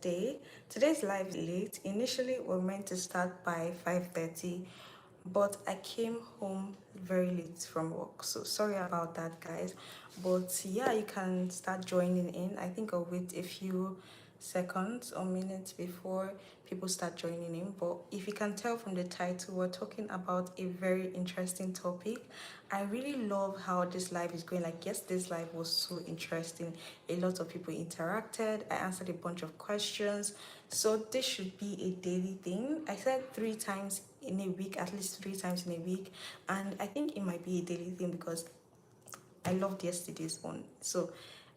day. Today's live is late. Initially, we're meant to start by 5:30, but I came home very late from work. So sorry about that, guys. But yeah, you can start joining in. I think I'll wait a few seconds or minutes before people start joining in. But if you can tell from the title, we're talking about a very interesting topic. I really love how this live is going. Like, yes, this live was so interesting. A lot of people interacted. I answered a bunch of questions. So this should be a daily thing. I said 3 times in a week, at least 3 times in a week. And I think it might be a daily thing because I loved yesterday's one. So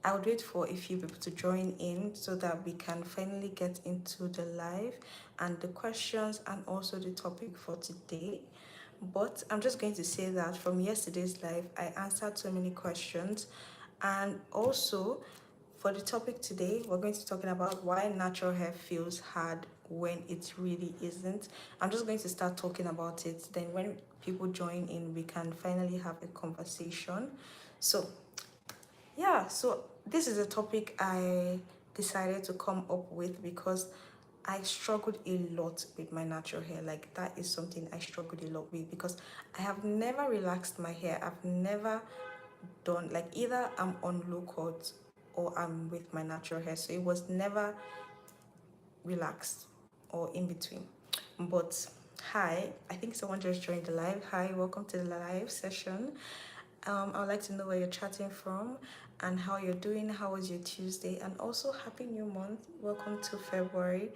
I would wait for a few people to join in so that we can finally get into the live and the questions and also the topic for today. But I'm just going to say that from yesterday's live, I answered so many questions. And also, for the topic today, we're going to be talking about why natural hair feels hard when it really isn't. I'm just going to start talking about it. Then when people join in, we can finally have a conversation. So yeah, so this is a topic I decided to come up with because I struggled a lot with my natural hair. Like, that is something I struggled a lot with because I have never relaxed my hair. I've never done, like, either I'm on low cut or I'm with my natural hair. So it was never relaxed or in between. But hi, I think someone just joined the live. Hi, welcome to the live session. I would like to know where you're chatting from and how you're doing. How was your Tuesday? And also, happy new month. Welcome to February.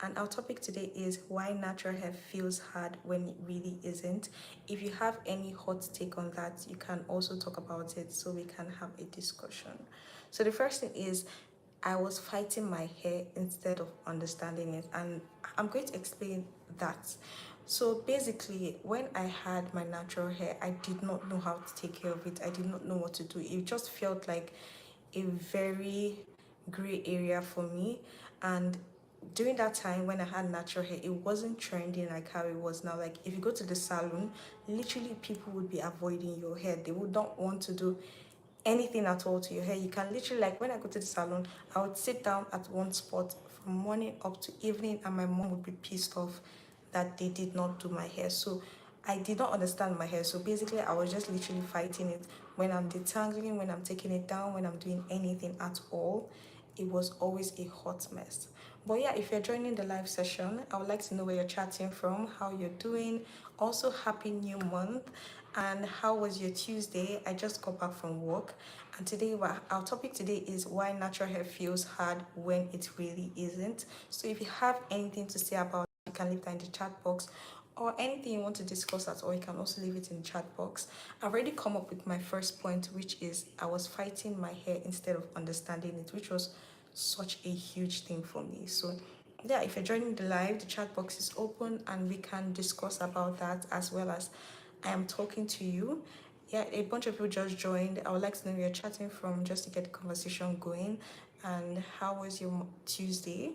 And our topic today is why natural hair feels hard when it really isn't. If you have any hot take on that, you can also talk about it so we can have a discussion. So the first thing is I was fighting my hair instead of understanding it, and I'm going to explain that. So basically, when I had my natural hair, I did not know how to take care of it. I did not know what to do. It just felt like a very gray area for me. And during that time when I had natural hair, it wasn't trending like how it was now. Like, if you go to the salon, literally people would be avoiding your hair. They would not want to do anything at all to your hair. You can literally, like, when I go to the salon, I would sit down at one spot from morning up to evening, and my mom would be pissed off that they did not do my hair. So I did not understand my hair. So basically, I was just literally fighting it when I'm detangling, when I'm taking it down, when I'm doing anything at all. It was always a hot mess. But yeah, if you're joining the live session, I would like to know where you're chatting from, how you're doing. Also, happy new month. And how was your Tuesday? I just got back from work. And today, our topic today is why natural hair feels hard when it really isn't. So if you have anything to say about it, you can leave that in the chat box, or anything you want to discuss at all, you can also leave it in the chat box. I've already come up with my first point, which is I was fighting my hair instead of understanding it, which was such a huge thing for me. So yeah, if you're joining the live, the chat box is open and we can discuss about that, as well as I am talking to you. Yeah, a bunch of people just joined. I would like to know where you're chatting from just to get the conversation going. And how was your Tuesday?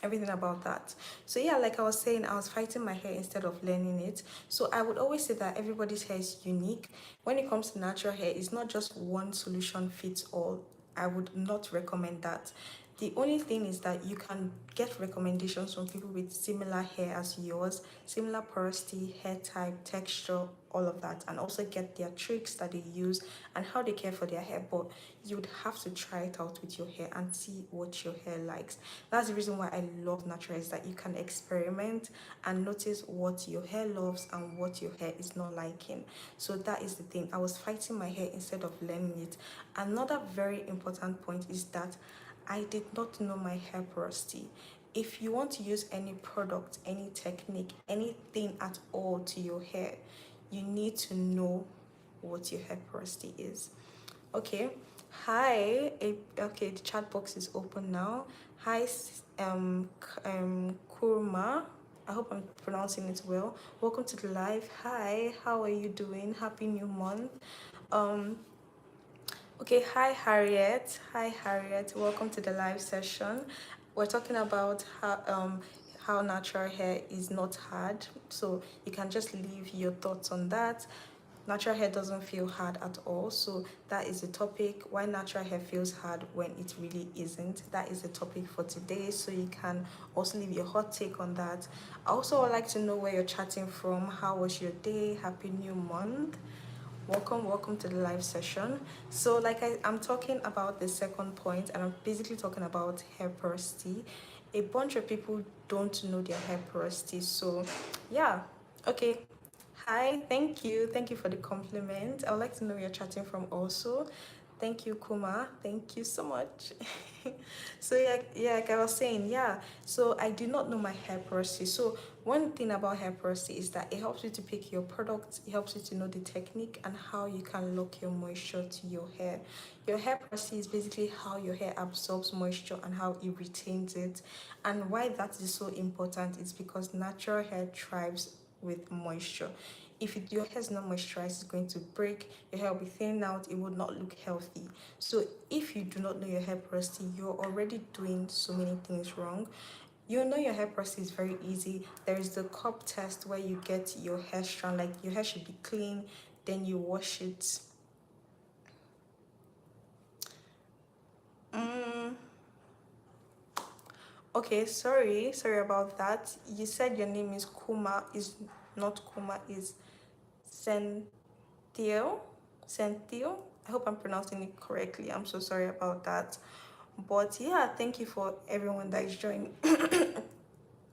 Everything about that. So yeah, like I was saying, I was fighting my hair instead of learning it. So I would always say that everybody's hair is unique. When it comes to natural hair, it's not just one solution fits all. I would not recommend that. The only thing is that you can get recommendations from people with similar hair as yours, similar porosity, hair type, texture, all of that, and also get their tricks that they use and how they care for their hair. But you would have to try it out with your hair and see what your hair likes. That's the reason why I love natural, is that you can experiment and notice what your hair loves and what your hair is not liking. So that is the thing. I was fighting my hair instead of learning it. Another very important point is that I did not know my hair porosity. If you want to use any product, any technique, anything at all to your hair, you need to know what your hair porosity is. Okay. Hi. Okay, the chat box is open now. Hi, Kurma. I hope I'm pronouncing it well. Welcome to the live. Hi, how are you doing? Happy new month. Um, okay, hi Harriet. Hi Harriet. Welcome to the live session. We're talking about how natural hair is not hard. So you can just leave your thoughts on that. natural hair doesn't feel hard at all. So that is the topic, why natural hair feels hard when it really isn't. That is the topic for today, so you can also leave your hot take on that. I also would like to know where you're chatting from. How was your day? Happy new month. Welcome to the live session. So like I'm talking about the second point, and I'm basically talking about hair porosity. A bunch of people don't know their hair porosity. So yeah, okay. Hi, thank you for the compliment. I would like to know where you're chatting from also. Thank you, Kuma. Thank you so much. So yeah, like I was saying, yeah. So I do not know my hair porosity. So one thing about hair porosity is that it helps you to pick your products. It helps you to know the technique and how you can lock your moisture to your hair. Your hair porosity is basically how your hair absorbs moisture and how it retains it. And why that is so important is because natural hair thrives with moisture. If your hair is not moisturized, it's going to break, your hair will be thinning out, it would not look healthy. So if you do not know your hair porosity, you're already doing so many things wrong. You know your hair porosity is very easy. There is the cup test where you get your hair strand, like your hair should be clean, then you wash it. Mm, okay, sorry about that. You said your name is Kuma, is not Kuma, is Theo. Cynthia. I hope I'm pronouncing it correctly. I'm so sorry about that. But yeah, thank you for everyone that is joining.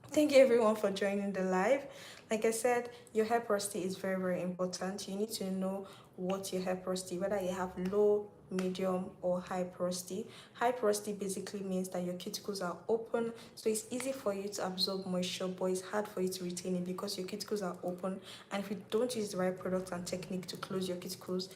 Thank you everyone for joining the live. Like I said, your hair porosity is very important. You need to know what your hair porosity, whether you have low, medium or high porosity. High porosity basically means that your cuticles are open, so it's easy for you to absorb moisture, but it's hard for you to retain it because your cuticles are open. And if you don't use the right product and technique to close your cuticles,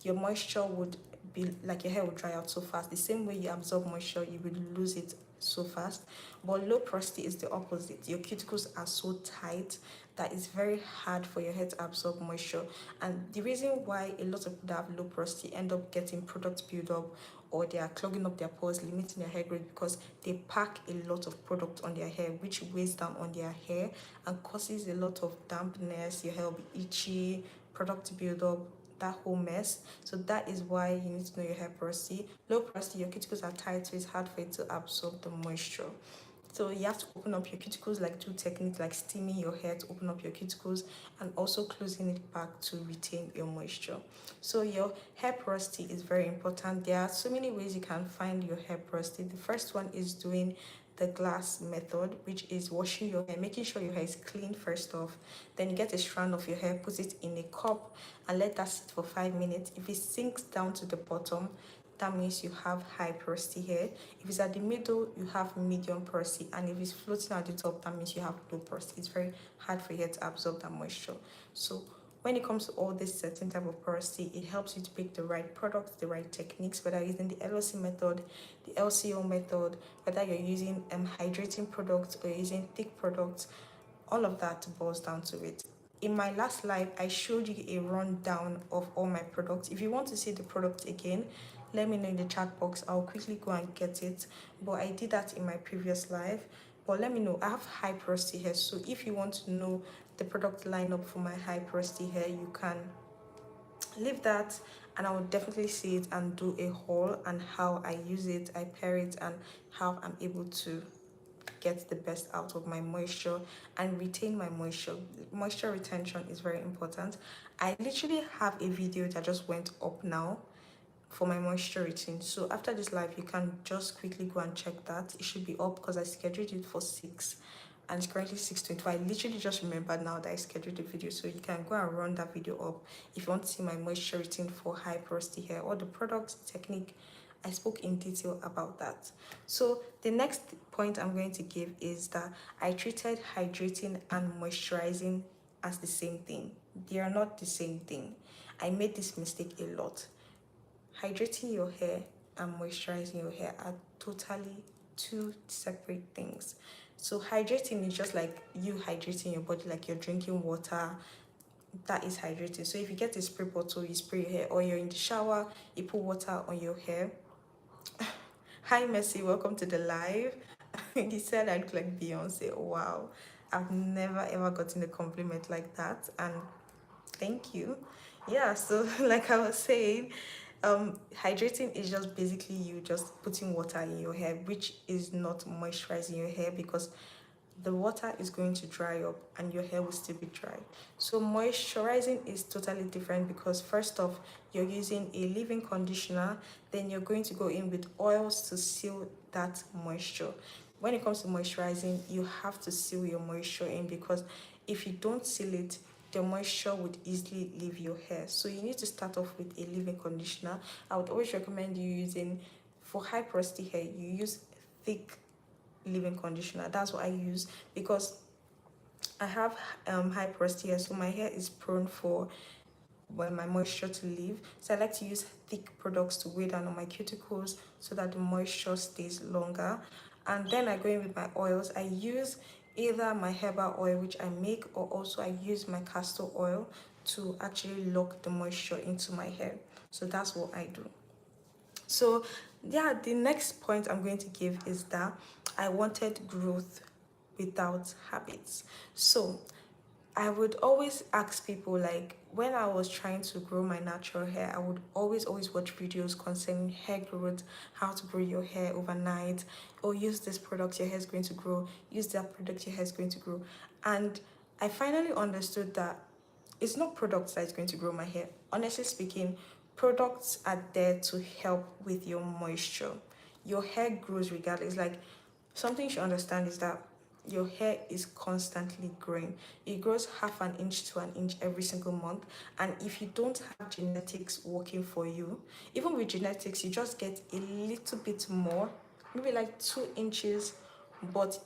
your moisture would be like your hair will dry out so fast. The same way you absorb moisture, you will lose it so fast. But low porosity is the opposite. Your cuticles are so tight that it's very hard for your hair to absorb moisture. And the reason why a lot of people that have low porosity end up getting product buildup or they are clogging up their pores, limiting their hair growth because they pack a lot of product on their hair, which weighs down on their hair and causes a lot of dampness. Your hair will be itchy, product buildup, that whole mess. So that is why you need to know your hair porosity. Low porosity, your cuticles are tight, so it's hard for it to absorb the moisture. So you have to open up your cuticles, like two techniques, like steaming your hair to open up your cuticles and also closing it back to retain your moisture. So your hair porosity is very important. There are so many ways you can find your hair porosity. The first one is doing the glass method, which is washing your hair, making sure your hair is clean first off. Then you get a strand of your hair, put it in a cup and let that sit for 5 minutes. If it sinks down to the bottom, that means you have high porosity hair. If it's at the middle, you have medium porosity, and if it's floating at the top, that means you have low porosity. It's very hard for your hair to absorb that moisture. So when it comes to all this certain type of porosity, it helps you to pick the right products, the right techniques, whether using the LOC method, the LCO method, whether you're using hydrating products or using thick products. All of that boils down to it. In my last live, I showed you a rundown of all my products. If you want to see the product again, let me know in the chat box. I'll quickly go and get it. But I did that in my previous live. But let me know. I have high porosity hair, so if you want to know the product lineup for my high porosity hair, you can leave that and I will definitely see it and do a haul and how I use it, I pair it, and how I'm able to get the best out of my moisture and retain my moisture. Moisture retention is very important. I literally have a video that just went up now for my moisture routine. So after this live, you can just quickly go and check that. It should be up because I scheduled it for 6 and it's currently 6:25. I literally just remembered now that I scheduled the video, so you can go and run that video up if you want to see my moisture routine for high porosity hair or the products technique. I spoke in detail about that. So the next point I'm going to give is that I treated hydrating and moisturizing as the same thing. They are not the same thing. I made this mistake a lot. Hydrating your hair and moisturizing your hair are totally two separate things. So hydrating is just like you hydrating your body, like you're drinking water. That is hydrating. So if you get a spray bottle, you spray your hair, or you're in the shower, you put water on your hair. Hi Messi, welcome to the live. He said I look like Beyonce. Wow, I've never ever gotten a compliment like that, and thank you. Yeah, so like I was saying, hydrating is just basically you just putting water in your hair, which is not moisturizing your hair because the water is going to dry up and your hair will still be dry. So moisturizing is totally different because first off, you're using a leave-in conditioner, then you're going to go in with oils to seal that moisture. When it comes to moisturizing, you have to seal your moisture in because if you don't seal it, the moisture would easily leave your hair. So you need to start off with a leave-in conditioner. I would always recommend you using, for high porosity hair, you use thick leave-in conditioner. That's what I use because I have high porosity hair, so my hair is prone for when my moisture to leave. So I like to use thick products to weigh down on my cuticles so that the moisture stays longer. And then I go in with my oils. I use either my herbal oil, which I make, or also I use my castor oil to actually lock the moisture into my hair. So that's what I do. So yeah, the next point I'm going to give is that I wanted growth without habits. So I would always ask people, like when I was trying to grow my natural hair, I would always watch videos concerning hair growth, how to grow your hair overnight, or use this product, your hair is going to grow, use that product, your hair is going to grow. And I finally understood that it's not products that is going to grow my hair. Honestly speaking, products are there to help with your moisture. Your hair grows regardless. Like something you should understand is that your hair is constantly growing. It grows half an inch to an inch every single month. And if you don't have genetics working for you, even with genetics, you just get a little bit more, maybe like 2 inches, but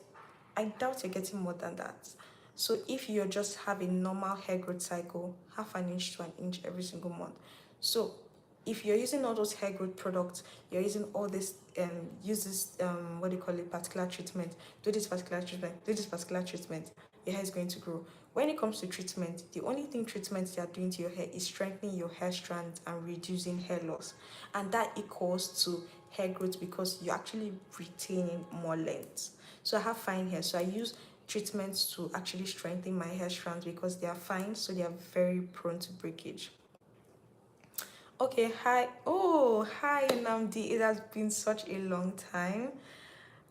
I doubt you're getting more than that. So if you're just having normal hair growth cycle, half an inch to an inch every single month. So if you're using all those hair growth products, you're using all this use this what do you call it, particular treatment, do this particular treatment, do this particular treatment, your hair is going to grow. When it comes to treatment, the only thing treatments they are doing to your hair is strengthening your hair strands and reducing hair loss. And that equals to hair growth because you're actually retaining more length. So I have fine hair, so I use treatments to actually strengthen my hair strands because they are fine, so they are very prone to breakage. Okay, hi. Oh, hi, Namdi. It has been such a long time.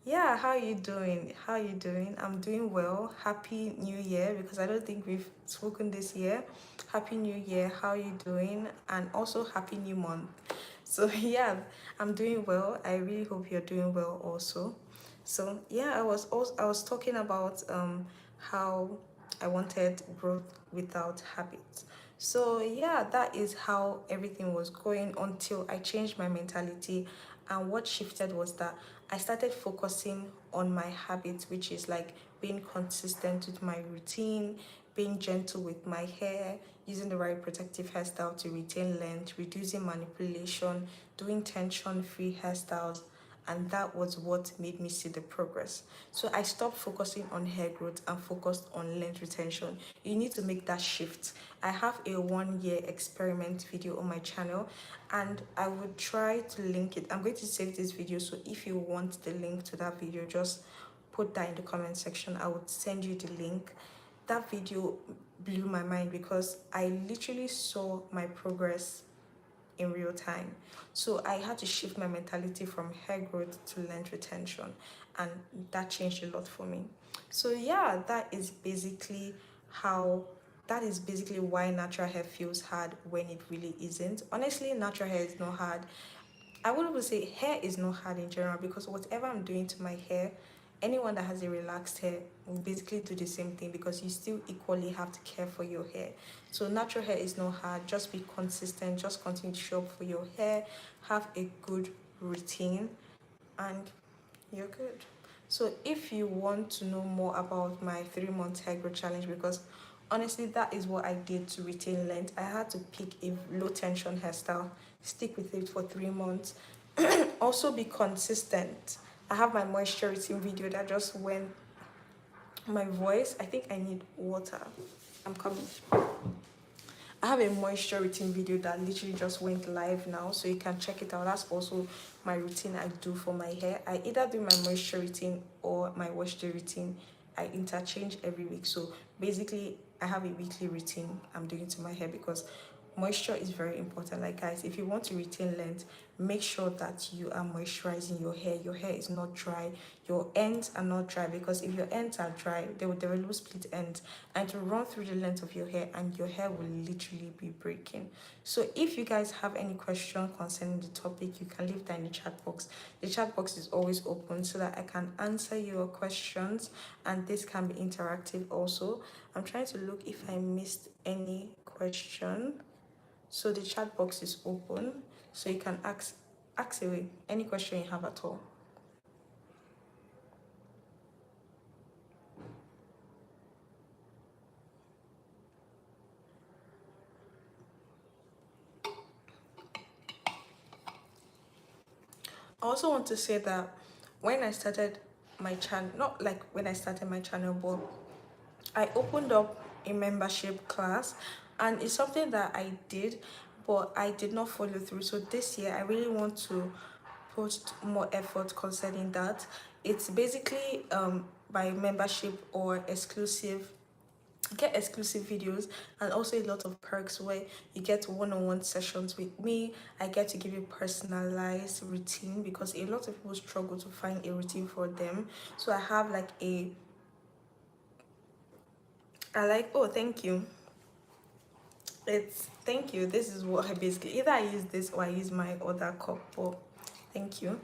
Yeah, how are you doing? How are you doing? I'm doing well. Happy New Year because I don't think we've spoken this year. Happy New Year. How are you doing? And also Happy New Month. So yeah, I'm doing well. I really hope you're doing well also. So yeah, I was talking about how I wanted growth without habits. So yeah, that is how everything was going until I changed my mentality. And what shifted was that I started focusing on my habits, which is like being consistent with my routine, being gentle with my hair, using the right protective hairstyle to retain length, reducing manipulation, doing tension free hairstyles, and that was what made me see the progress. So I stopped focusing on hair growth and focused on length retention. You need to make that shift. I have a 1 year experiment video on my channel and I would try to link it. I'm going to save this video, so if you want the link to that video, just put that in the comment section. I would send you the link. That video blew my mind because I literally saw my progress in real time. So I had to shift my mentality from hair growth to length retention, and that changed a lot for me. So yeah, how that is basically why natural hair feels hard when it really isn't. Honestly, natural hair is not hard. I wouldn't even say hair is not hard in general because whatever I'm doing to my hair, anyone that has a relaxed hair will basically do the same thing because you still equally have to care for your hair. So natural hair is not hard. Just be consistent. Just continue to show up for your hair. Have a good routine, and you're good. So if you want to know more about my 3 month hair growth challenge, because honestly that is what I did to retain length. I had to pick a low tension hairstyle, stick with it for 3 months, also be consistent. I have my moisture routine video that just went. My voice, I think I need water. I'm coming. I have a moisture routine video that literally just went live now, so you can check it out. That's also my routine I do for my hair. I either do my moisture routine or my wash day routine. I interchange every week. So basically, I have a weekly routine I'm doing to my hair because moisture is very important. Like guys, if you want to retain length, make sure that you are moisturizing your hair. Your hair is not dry, your ends are not dry, because if your ends are dry, they will lose split ends, and to run through the length of your hair, and your hair will literally be breaking. So if you guys have any question concerning the topic, you can leave that in the chat box. The chat box is always open so that I can answer your questions, and this can be interactive also. I'm trying to look if I missed any question. So the chat box is open, so you can ask away any question you have at all. I also want to say that when I started my channel, not like when I started my channel, but I opened up a membership class, and it's something that I did, but I did not follow through. So this year, I really want to put more effort concerning that. It's basically by membership or exclusive, get exclusive videos, and also a lot of perks where you get one-on-one sessions with me. I get to give you personalized routine, because a lot of people struggle to find a routine for them. So I have like oh, thank you. It's thank you. This is what I basically, either I use this or I use my other cup. But thank you.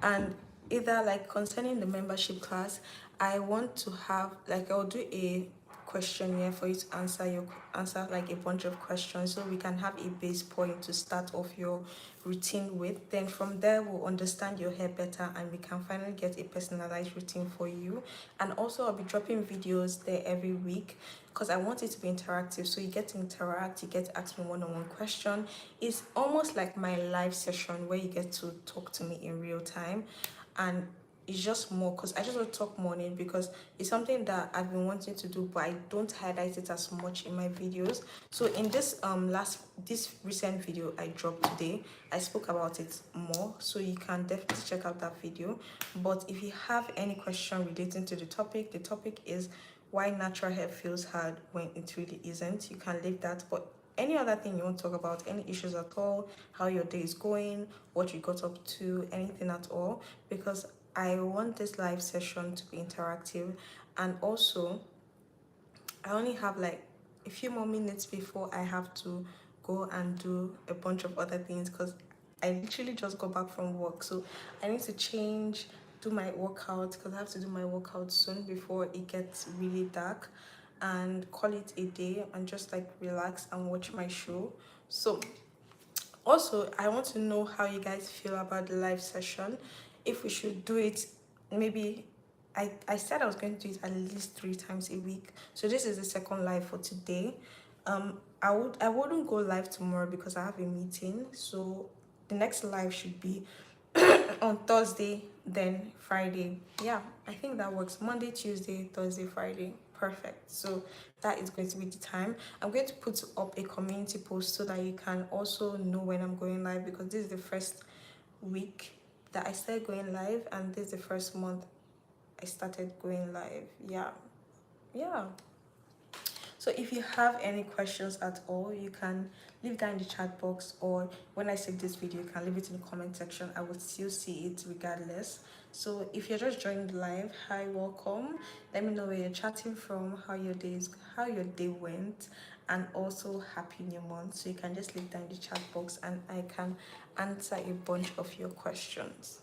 And either like concerning the membership class, I want to have like, I'll do a questionnaire for you to answer like a bunch of questions, so we can have a base point to start off your routine with. Then from there, we'll understand your hair better, and we can finally get a personalized routine for you. And also, I'll be dropping videos there every week, because I want it to be interactive, so you get to interact, you get to ask me one-on-one question. It's almost like my live session where you get to talk to me in real time. And it's just more, because I just want to talk more on it, because it's something that I've been wanting to do, but I don't highlight it as much in my videos. So in this this recent video I dropped today, I spoke about it more, so you can definitely check out that video. But if you have any question relating to the topic is why natural hair feels hard when it really isn't. You can leave that. But any other thing you want to talk about, any issues at all, how your day is going, what you got up to, anything at all, because I want this live session to be interactive. And also, I only have like a few more minutes before I have to go and do a bunch of other things, because I literally just got back from work. So I need to change, do my workout, because I have to do my workout soon before it gets really dark, and call it a day and just like relax and watch my show. So also, I want to know how you guys feel about the live session. If we should do it, maybe I said I was going to do it at least 3 times a week. So this is the second live for today. I wouldn't go live tomorrow because I have a meeting. So the next live should be on Thursday, then Friday. Yeah, I think that works. Monday, Tuesday, Thursday, Friday. Perfect. So that is going to be the time. I'm going to put up a community post so that you can also know when I'm going live, because this is the first week that I started going live, and this is the first month I started going live. Yeah. So if you have any questions at all, you can leave that in the chat box, or when I save this video, you can leave it in the comment section. I will still see it regardless. So if you're just joining live, hi, welcome. Let me know where you're chatting from, how your day went, and also happy new month. So you can just leave that in the chat box, and I can answer a bunch of your questions.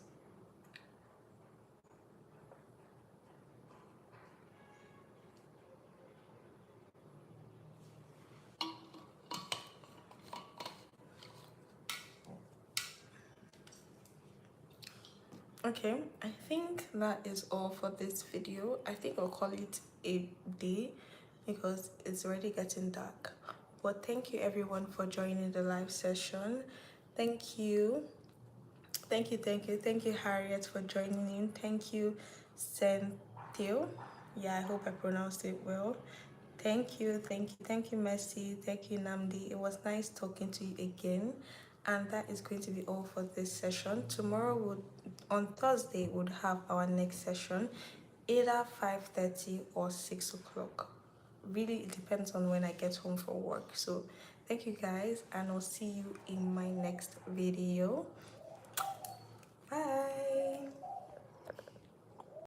Okay, I think that is all for this video. I think I'll call it a day, because it's already getting dark. But thank you everyone for joining the live session. Thank you. Thank you, Harriet, for joining in. Thank you, Centil. Yeah, I hope I pronounced it well. Thank you, Mercy. Thank you, Namdi. It was nice talking to you again. And that is going to be all for this session. Tomorrow, on Thursday, we'll have our next session, either 5:30 or 6 o'clock. Really, it depends on when I get home from work. So Thank you guys, and I'll see you in my next video. Bye.